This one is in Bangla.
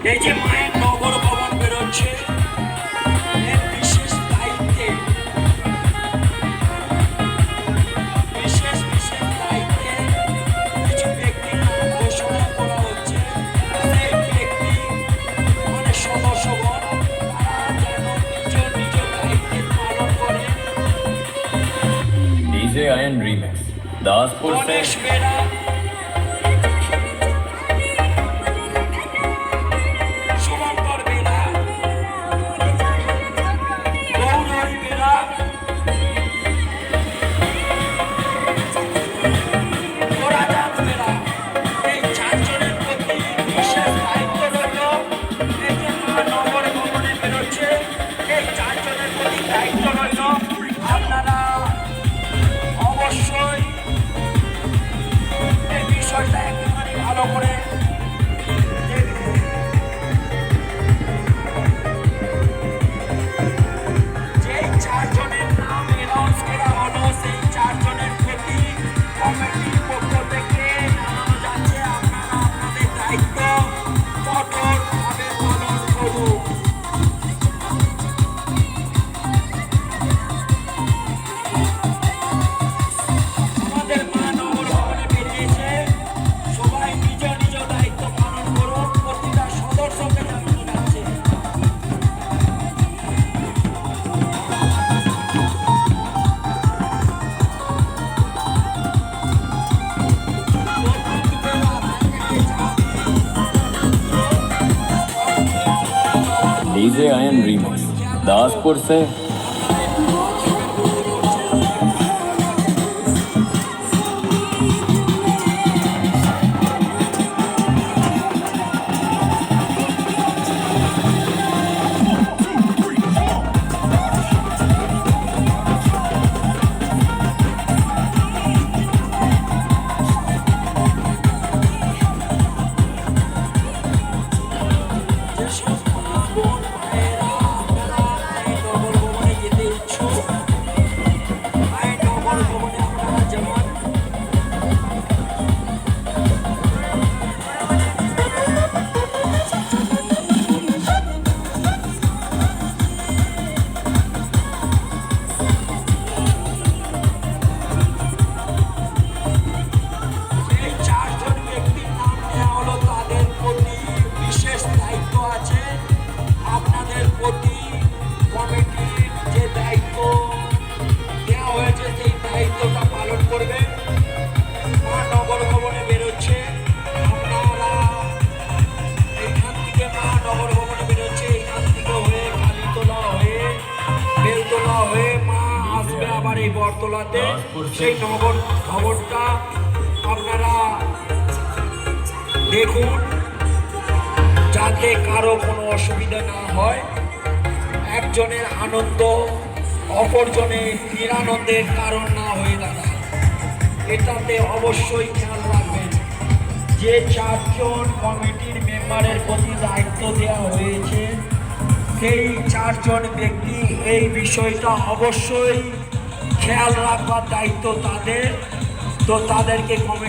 এই যে মায়ের নগর ভবন বেরোচ্ছে, এর বিশেষ দায়িত্বে বিশেষ দায়িত্বে কিছু ব্যক্তির নাম ঘোষণা করা হচ্ছে। সেই ব্যক্তি মানে সদস্যগণ তারা যেন নিজ দায়িত্বে পালন করে। डीजे आयन रीमिक्स दासपुर से গণেশ বেরা, শুভঙ্কর বেরা, গৌরী বেরা, গোরাচাঁদ বেরা, এই চারজনের প্রতি বিশেষ দায়িত্ব রইল। এই যে নগর ভবনে বেরোচ্ছে, এই চারজনের প্রতি দায়িত্ব রইল। আপনারা অবশ্যই এই বিষয়টা একটুখানি ভালো করে দেখবেন। যেই চারজনের নাম অ্যানাউন্স করা হলো, সেই চারজনের প্রতি কমিটির পক্ষ থেকে জানানো যাচ্ছে আপনারা আপনাদের দায়িত্ব কঠোরভাবে পালন করুন। আমাদের মহানগর ভবনে বেরিয়েছে, সবাই নিজ নিজ দায়িত্ব পালন করুন, প্রতিটা সদস্যকে জানানো যাচ্ছে। डीजे आयन रीमिक्स दासपुर से যেসব মা বোন ভাইয়েরা আপনারা মায়ের নগর ভবনে যেতে ইচ্ছুক, মায়ের নগর ভবনে আপনারা যেমন এই চারজন ব্যক্তির নাম নেওয়া হলো, তাদের প্রতি বিশেষ দায়িত্ব আছে। আপনাদের প্রতি কমিটির যে দায়িত্ব দেওয়া হয়েছে, সেই দায়িত্বটা পালন করবেন। মহানগর ভবনে বেরোচ্ছে, আপনারা এইখান থেকে মহানগর ভবনে বেরোচ্ছে, এইখান থেকে হয়ে কালীতলা হয়ে বেলতলা হয়ে মা আসবে আবার এই বটতলাতে। সেই নগর ভবনটা আপনারা দেখুন, যাতে কারো কোনো অসুবিধা না হয়। একজনের আনন্দ অপরজনের নিরানন্দের কারণ না হয়ে দাঁড়ায়, এটাতে অবশ্যই খেয়াল রাখবেন। যে চারজন কমিটির মেম্বারের প্রতি দায়িত্ব দেওয়া হয়েছে, সেই চারজন ব্যক্তি এই বিষয়টা অবশ্যই খেয়াল রাখবার দায়িত্ব তাদের। তো তাদেরকে কমিটি